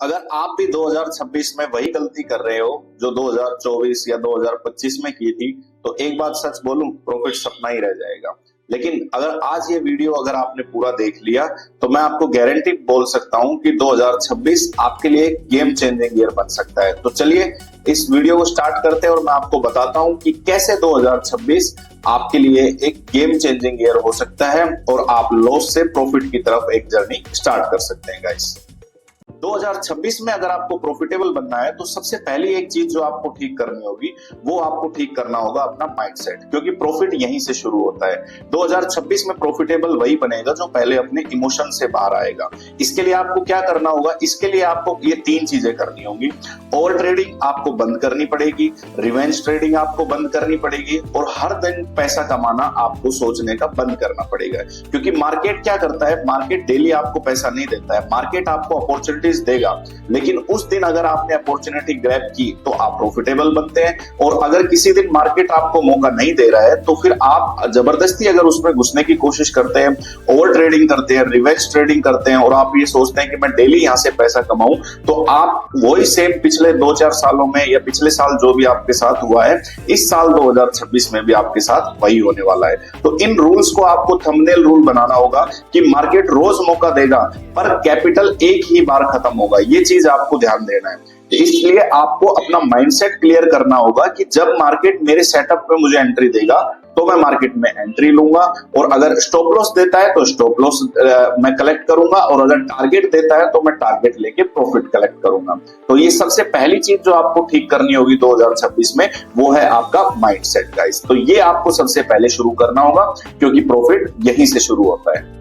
अगर आप भी 2026 में वही गलती कर रहे हो जो 2024 या 2025 में की थी, तो एक बात सच बोलूं, प्रॉफिट सपना ही रह जाएगा। लेकिन अगर आज ये वीडियो अगर आपने पूरा देख लिया, तो मैं आपको गारंटी बोल सकता हूं कि 2026 आपके लिए एक गेम चेंजिंग ईयर बन सकता है। तो चलिए इस वीडियो को स्टार्ट करते हैं और मैं आपको बताता हूं कि कैसे 2026 आपके लिए एक गेम चेंजिंग ईयर हो सकता है और आप लॉस से प्रॉफिट की तरफ एक जर्नी स्टार्ट कर सकते हैं गाइस। 2026 में अगर आपको प्रॉफिटेबल बनना है तो सबसे पहली एक चीज जो आपको ठीक करनी होगी, वो आपको ठीक करना होगा अपना माइंडसेट, क्योंकि प्रॉफिट यहीं से शुरू होता है। 2026 में प्रॉफिटेबल वही बनेगा जो पहले अपने इमोशन से बाहर आएगा। इसके लिए आपको क्या करना होगा? इसके लिए आपको ये 3 चीजें करनी होंगी। ओवर ट्रेडिंग आपको बंद करनी पड़ेगी, रिवेंज ट्रेडिंग आपको बंद करनी पड़ेगी और हर दिन पैसा कमाना आपको सोचने का बंद करना पड़ेगा। क्योंकि मार्केट क्या करता है? मार्केट डेली आपको पैसा नहीं देता है, मार्केट आपको अपॉर्चुनिटी देगा, लेकिन उस दिन अगर आपने अपॉर्चुनिटी ग्रैब की तो आप प्रॉफिटेबल बनते हैं। और अगर किसी दिन मार्केट आपको मौका नहीं दे रहा है तो फिर आप जबरदस्ती अगर उसमें घुसने की कोशिश करते हैं, ओवर ट्रेडिंग करते हैं, रिवेंज ट्रेडिंग करते हैं और आप ये सोचते हैं कि मैं डेली यहां से पैसा कमाऊं, तो आप वही सेम पिछले 2-4 सालों में या पिछले साल जो भी आपके साथ हुआ है, इस साल 2026 में भी आपके साथ वही होने वाला है। तो इन रूल्स को आपको थंबनेल रूल बनाना होगा कि मार्केट रोज मौका देगा पर कैपिटल एक ही बार खत्म होगा। ये चीज आपको ध्यान देना है। इसलिए आपको अपना माइंडसेट क्लियर करना होगा कि जब मार्केट मेरे सेटअप पे मुझे एंट्री देगा तो मैं मार्केट में एंट्री लूंगा, और अगर स्टॉप लॉस देता है तो स्टॉप लॉस मैं कलेक्ट करूंगा, और अगर टारगेट देता है तो मैं टारगेट लेके प्रॉफिट कलेक्ट करूंगा। तो ये सबसे पहली चीज जो आपको ठीक करनी होगी 2026 में, वो है आपका माइंडसेट गाइस। तो ये आपको सबसे पहले शुरू करना होगा, क्योंकि प्रॉफिट यहीं से शुरू होता है।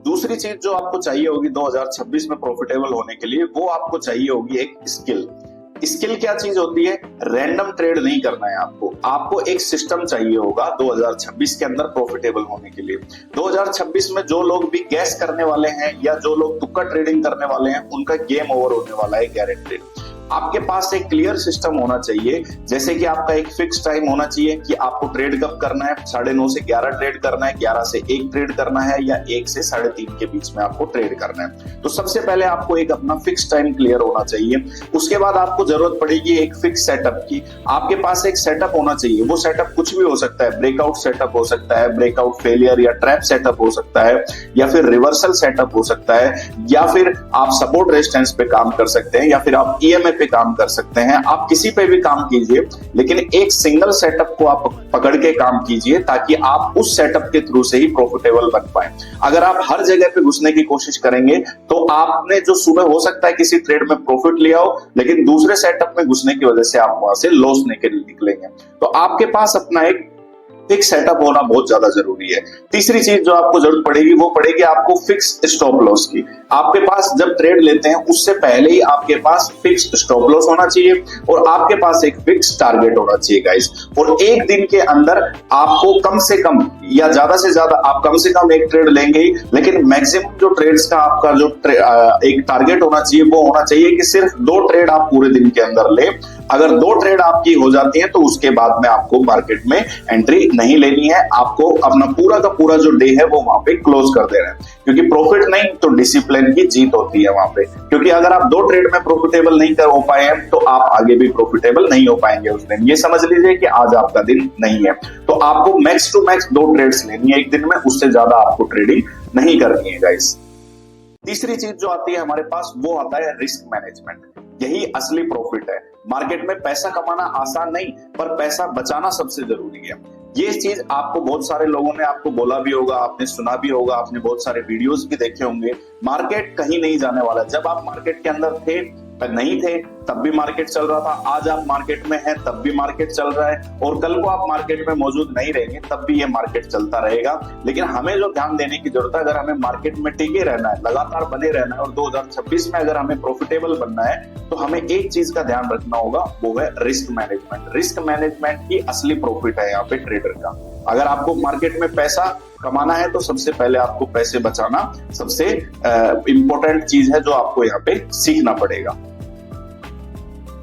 दूसरी चीज जो आपको चाहिए होगी 2026 में प्रॉफिटेबल होने के लिए, वो आपको चाहिए होगी एक स्किल। स्किल क्या चीज होती है? रैंडम ट्रेड नहीं करना है आपको एक सिस्टम चाहिए होगा 2026 के अंदर प्रॉफिटेबल होने के लिए। 2026 में जो लोग भी गैस करने वाले हैं या जो लोग तुक्का ट्रेडिंग करने वाले हैं, उनका गेम ओवर होने वाला है गारंटेड। आपके पास एक क्लियर सिस्टम होना चाहिए, जैसे कि आपका एक फिक्स टाइम होना चाहिए कि आपको ट्रेड कब करना है। 9:30 से 11 ट्रेड करना है, 11 से 1 ट्रेड करना है, या 1 से 3:30 के बीच में आपको ट्रेड करना है। तो सबसे पहले आपको एक अपना फिक्स टाइम क्लियर होना चाहिए। उसके बाद आपको जरूरत पड़ेगी एक फिक्स सेटअप की। आपके पास एक सेटअप होना चाहिए। वो सेटअप कुछ भी हो सकता है, ब्रेकआउट सेटअप हो सकता है, ब्रेकआउट फेलियर या ट्रैप सेटअप हो सकता है, या फिर रिवर्सल सेटअप हो सकता है, या फिर आप सपोर्ट रेजिस्टेंस पे काम कर सकते हैं, या फिर आप ईएमए पे काम कर सकते हैं। आप किसी पे भी काम कीजिए, लेकिन एक सिंगल सेटअप को आप पकड़ के काम कीजिए, ताकि आप उस सेटअप के थ्रू से ही प्रॉफिटेबल बन पाए। अगर आप हर जगह पे घुसने की कोशिश करेंगे तो आपने जो सुबह हो सकता है किसी ट्रेड में प्रॉफिट लिया हो, लेकिन दूसरे सेटअप में घुसने की वजह से आप वहां से लॉस निकलेंगे। तो आपके पास अपना एक फिक्स सेटअप होना बहुत ज्यादा जरूरी है। तीसरी चीज जो आपको जरूरत पड़ेगी, वो पड़ेगी आपको फिक्स स्टॉप लॉस की। आपके पास जब ट्रेड लेते हैं उससे पहले ही आपके पास फिक्स स्टॉप लॉस होना चाहिए और आपके पास एक फिक्स टारगेट होना चाहिए गाइस। और एक दिन के अंदर आपको कम से कम या ज्यादा से ज्यादा, आप कम से कम एक ट्रेड लेंगे ही, लेकिन मैक्सिमम जो ट्रेड्स का आपका जो एक टारगेट होना चाहिए, वो होना चाहिए कि सिर्फ 2 ट्रेड आप पूरे दिन के अंदर ले। अगर 2 ट्रेड आपकी हो जाती है तो उसके बाद में आपको मार्केट में एंट्री नहीं लेनी है। आपको अपना पूरा का पूरा जो डे है वो वहां पे क्लोज कर देना है, क्योंकि प्रॉफिट नहीं तो डिसिप्लिन की जीत होती है वहां पे। क्योंकि अगर आप 2 ट्रेड में प्रॉफिटेबल नहीं कर हो पाए हैं तो आप आगे भी प्रॉफिटेबल नहीं हो पाएंगे उस दिन। ये समझ लीजिए कि आज आपका दिन नहीं है। तो आपको मैक्स टू मैक्स 2 ट्रेड्स लेनी है एक दिन में, उससे ज्यादा आपको ट्रेडिंग नहीं करनी है गाइस। तीसरी चीज जो आती है हमारे पास, वो आता है रिस्क मैनेजमेंट। यही असली प्रॉफिट है। मार्केट में पैसा कमाना आसान नहीं, पर पैसा बचाना सबसे जरूरी है। ये चीज आपको बहुत सारे लोगों ने आपको बोला भी होगा, आपने सुना भी होगा, आपने बहुत सारे वीडियोस भी देखे होंगे। मार्केट कहीं नहीं जाने वाला। जब आप मार्केट के अंदर थे, नहीं थे, तब भी मार्केट चल रहा था। आज आप मार्केट में हैं, तब भी मार्केट चल रहा है, और कल को आप मार्केट में मौजूद नहीं रहेंगे तब भी ये मार्केट चलता रहेगा। लेकिन हमें जो ध्यान देने की जरूरत है, अगर हमें मार्केट में टिके रहना है, लगातार बने रहना है, और 2026 में अगर हमें प्रॉफिटेबल बनना है, तो हमें एक चीज का ध्यान रखना होगा, वो है रिस्क मैनेजमेंट। रिस्क मैनेजमेंट ही असली प्रॉफिट है यहाँ पे ट्रेडर का। अगर आपको मार्केट में पैसा कमाना है तो सबसे पहले आपको पैसे बचाना सबसे इंपॉर्टेंट चीज है जो आपको यहाँ पे सीखना पड़ेगा।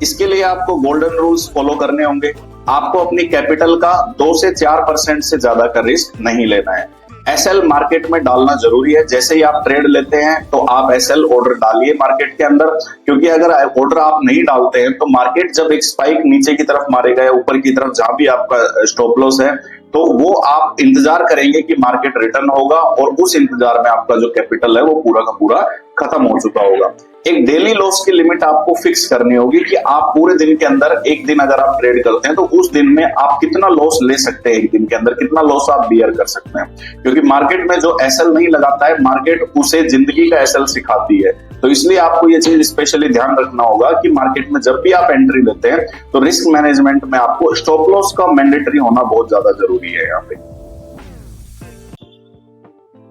इसके लिए आपको गोल्डन रूल्स फॉलो करने होंगे। आपको अपनी कैपिटल का 2 से 4% से ज्यादा का रिस्क नहीं लेना है। एसएल मार्केट में डालना जरूरी है। जैसे ही आप ट्रेड लेते हैं तो आप एसएल ऑर्डर डालिए मार्केट के अंदर, क्योंकि अगर ऑर्डर आप नहीं डालते हैं तो मार्केट जब एक स्पाइक नीचे की तरफ मारेगा या ऊपर की तरफ जहां भी आपका स्टॉप लॉस है, तो वो आप इंतजार करेंगे कि मार्केट रिटर्न होगा और उस इंतजार में आपका जो कैपिटल है वो पूरा का पूरा खत्म हो चुका होगा। एक डेली लॉस की लिमिट आपको फिक्स करनी होगी कि आप पूरे दिन के अंदर, एक दिन अगर आप ट्रेड करते हैं तो उस दिन में आप कितना लॉस ले सकते हैं, एक दिन के अंदर कितना लॉस आप बियर कर सकते हैं। क्योंकि मार्केट में जो एसएल नहीं लगाता है, मार्केट उसे जिंदगी का एसएल सिखाती है। तो इसलिए आपको ये चीज स्पेशली ध्यान रखना होगा कि मार्केट में जब भी आप एंट्री लेते हैं तो रिस्क मैनेजमेंट में आपको स्टॉप लॉस का मैंडेटरी होना बहुत ज्यादा जरूरी है यहाँ पे।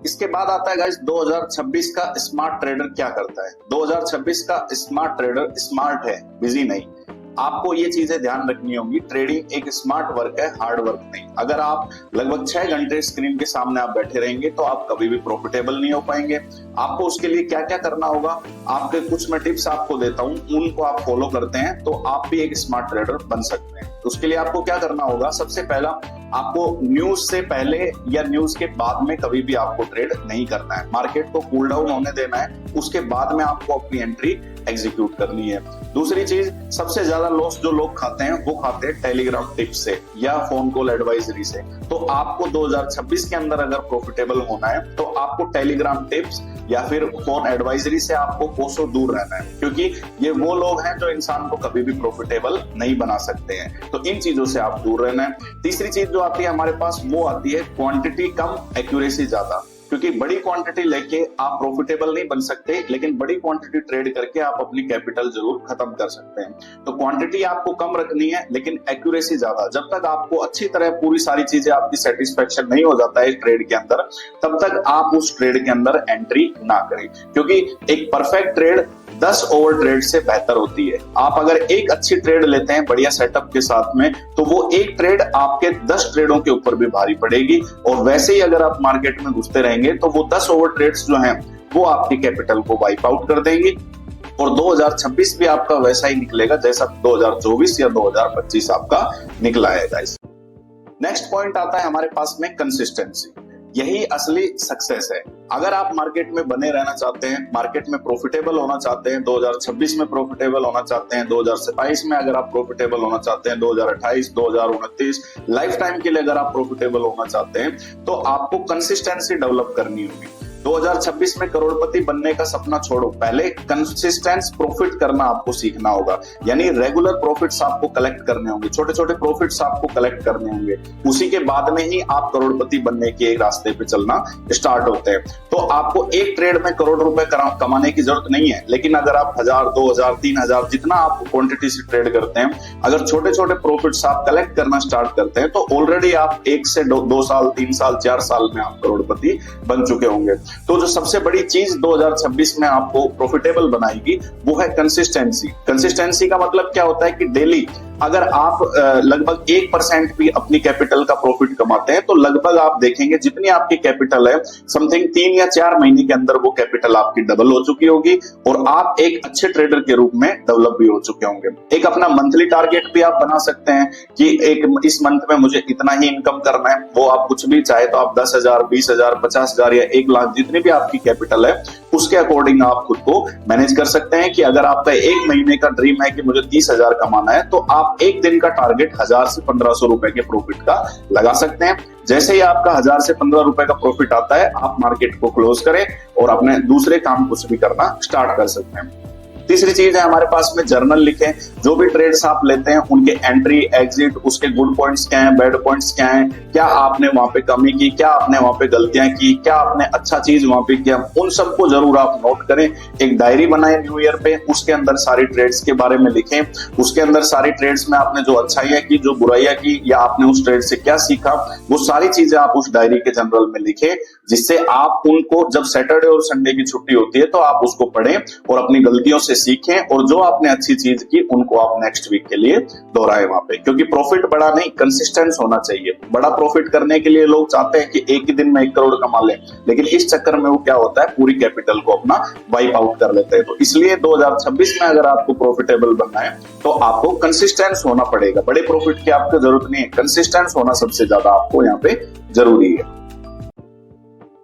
इसके बाद आता है गाइस 2026 का स्मार्ट ट्रेडर क्या करता है। 2026 का स्मार्ट ट्रेडर स्मार्ट है, बिजी नहीं। आपको ये चीजें ध्यान रखनी होंगी, ट्रेडिंग एक स्मार्ट वर्क है, हार्ड वर्क नहीं। अगर आप लगभग 6 घंटे स्क्रीन के सामने आप बैठे रहेंगे तो आप कभी भी प्रॉफिटेबल नहीं हो पाएंगे। आपको उसके लिए क्या क्या करना होगा, आपके कुछ मैं टिप्स आपको देता हूं, उनको आप फॉलो करते हैं तो आप भी एक स्मार्ट ट्रेडर बन सकते हैं। तो उसके लिए आपको क्या करना होगा, सबसे पहला आपको न्यूज से पहले या न्यूज के बाद में कभी भी आपको ट्रेड नहीं करना है। मार्केट को कूल डाउन होने देना है, उसके बाद में आपको अपनी एंट्री एग्जीक्यूट करनी है। दूसरी चीज, सबसे ज्यादा लॉस जो लोग खाते हैं वो खाते हैं टेलीग्राम टिप्स से या फोन कॉल एडवाइजरी से। तो आपको 2026 के अंदर अगर प्रॉफिटेबल होना है तो आपको टेलीग्राम टिप्स या फिर फोन एडवाइजरी से आपको कोसों दूर रहना है, क्योंकि ये वो लोग हैं जो इंसान को कभी भी प्रॉफिटेबल नहीं बना सकते हैं। तो इन चीजों से आप दूर रहना है। तीसरी चीज जो आती है हमारे पास वो आती है क्वांटिटी कम, एक्यूरेसी ज्यादा। क्योंकि बड़ी क्वांटिटी लेके आप प्रॉफिटेबल नहीं बन सकते, लेकिन बड़ी क्वांटिटी ट्रेड करके आप अपनी कैपिटल जरूर खत्म कर सकते हैं। तो क्वांटिटी आपको कम रखनी है लेकिन एक्यूरेसी ज्यादा। जब तक आपको अच्छी तरह पूरी सारी चीजें आपकी सेटिस्फेक्शन नहीं हो जाता है ट्रेड के अंदर, तब तक आप उस ट्रेड के अंदर एंट्री ना करें, क्योंकि एक परफेक्ट ट्रेड 10 ओवर ट्रेड से बेहतर होती है। आप अगर एक अच्छी ट्रेड लेते हैं बढ़िया सेटअप के साथ में, तो वो एक ट्रेड आपके 10 ट्रेडों के ऊपर भी भारी पड़ेगी। और वैसे ही अगर आप मार्केट में घुसते रहेंगे तो वो 10 ओवर ट्रेड्स जो हैं वो आपकी कैपिटल को वाइप आउट कर देंगी। और 2026 भी आपका वैसा ही निकलेगा जैसा 2024 या 2025 आपका निकला है गाइस। नेक्स्ट पॉइंट आता है हमारे पास में कंसिस्टेंसी। यही असली सक्सेस है। अगर आप मार्केट में बने रहना चाहते हैं, मार्केट में प्रॉफिटेबल होना चाहते हैं, 2026 में प्रॉफिटेबल होना चाहते हैं, 2027 में अगर आप प्रॉफिटेबल होना चाहते हैं, 2028, 2029 लाइफ टाइम के लिए अगर आप प्रॉफिटेबल होना चाहते हैं, तो आपको कंसिस्टेंसी डेवलप करनी होगी। 2026 में करोड़पति बनने का सपना छोड़ो, पहले कंसिस्टेंस प्रॉफिट करना आपको सीखना होगा। यानी रेगुलर प्रॉफिट्स आपको कलेक्ट करने होंगे, छोटे छोटे प्रॉफिट्स आपको कलेक्ट करने होंगे। उसी के बाद में ही आप करोड़पति बनने के एक रास्ते पे चलना स्टार्ट होते हैं। तो आपको एक ट्रेड में करोड़ रुपए कमाने की जरूरत नहीं है, लेकिन अगर आप 1000, 2000, 3000 जितना आप क्वांटिटी से ट्रेड करते हैं, अगर छोटे छोटे प्रॉफिट्स आप कलेक्ट करना स्टार्ट करते हैं तो ऑलरेडी आप 1 से 2 साल, 3 साल, 4 साल में आप करोड़पति बन चुके होंगे। तो जो सबसे बड़ी चीज 2026 में आपको प्रॉफिटेबल बनाएगी वो है कंसिस्टेंसी। कंसिस्टेंसी का मतलब क्या होता है कि डेली अगर आप लगभग 1% भी अपनी कैपिटल का प्रॉफिट कमाते हैं तो लगभग आप देखेंगे जितनी आपकी कैपिटल है, समथिंग 3 या 4 महीने के अंदर वो कैपिटल आपकी डबल हो चुकी होगी और आप एक अच्छे ट्रेडर के रूप में डेवलप भी हो चुके होंगे। एक अपना मंथली टारगेट भी आप बना सकते हैं कि एक इस मंथ में मुझे इतना ही इनकम करना है। वो आप कुछ भी चाहे तो आप 10,000, 20,000, 50,000 या 1 लाख जितनी भी आपकी कैपिटल है उसके अकॉर्डिंग आप खुद को मैनेज कर सकते हैं। कि अगर आपका 1 महीने का ड्रीम है कि मुझे 30,000 कमाना है, तो आप एक दिन का टारगेट 1000 से 1500 रुपए के प्रॉफिट का लगा सकते हैं। जैसे ही आपका 1000 से 15 रुपए का प्रॉफिट आता है, आप मार्केट को क्लोज करें और अपने दूसरे काम कुछ भी करना स्टार्ट कर सकते हैं। तीसरी चीज है हमारे पास में जर्नल लिखें। जो भी ट्रेड्स आप लेते हैं उनके एंट्री, एग्जिट, उसके गुड पॉइंट्स क्या हैं, बैड पॉइंट्स क्या हैं, क्या आपने वहां पे कमी की, क्या आपने वहां पे गलतियां की, क्या आपने अच्छा चीज वहां पे किया, उन सबको जरूर आप नोट करें। एक डायरी बनाएं न्यू ईयर पे, उसके अंदर सारी ट्रेड्स के बारे में लिखें। उसके अंदर सारी ट्रेड्स में आपने जो अच्छाइयां की, जो बुराइयां की, या आपने उस ट्रेड से क्या सीखा, वो सारी चीजें आप उस डायरी के जनरल में लिखें, जिससे आप उनको जब सैटरडे और संडे की छुट्टी होती है तो आप उसको पढ़ें और अपनी गलतियों से सीखें और जो आपने अच्छी चीज की उनको आप नेक्स्ट वीक के लिए दोहराएं वहां पे। क्योंकि प्रॉफिट बड़ा नहीं, कंसिस्टेंस होना चाहिए। बड़ा प्रॉफिट करने के लिए लोग चाहते हैं कि एक ही दिन में 1 करोड़ कमा लें, लेकिन इस चक्कर में वो क्या होता है, पूरी कैपिटल को अपना वाइप आउट कर लेते हैं। तो इसलिए 2026 में अगर आपको प्रॉफिटेबल बनना है तो आपको कंसिस्टेंस होना पड़ेगा। बड़े प्रॉफिट की आपको जरूरत नहीं है, कंसिस्टेंस होना सबसे ज्यादा आपको यहाँ पे जरूरी है।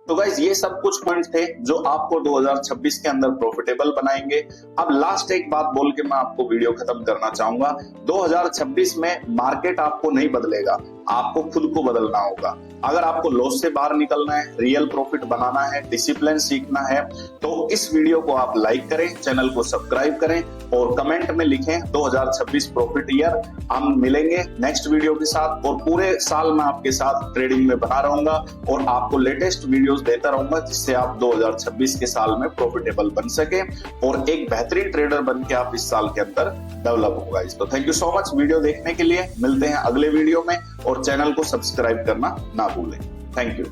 तो गाइज ये सब कुछ पॉइंट थे जो आपको 2026 के अंदर प्रॉफिटेबल बनाएंगे। अब लास्ट एक बात बोल के मैं आपको वीडियो खत्म करना चाहूंगा। 2026 में मार्केट आपको नहीं बदलेगा, आपको खुद को बदलना होगा। अगर आपको लॉस से बाहर निकलना है, रियल प्रॉफिट बनाना है, डिसिप्लिन सीखना है, तो इस वीडियो को आप लाइक करें, चैनल को सब्सक्राइब करें और कमेंट में लिखें 2026 प्रॉफिट ईयर। हम मिलेंगे नेक्स्ट वीडियो के साथ और पूरे साल मैं आपके साथ ट्रेडिंग में बना रहूंगा और आपको लेटेस्ट वीडियोस देता रहूंगा, जिससे आप 2026 के साल में प्रॉफिटेबल बन सके और एक बेहतरीन ट्रेडर बन के आप इस साल के अंदर डेवलप होगा। तो thank you so much video देखने के लिए। मिलते हैं अगले वीडियो में और चैनल को सब्सक्राइब करना ना भूलें। Thank you.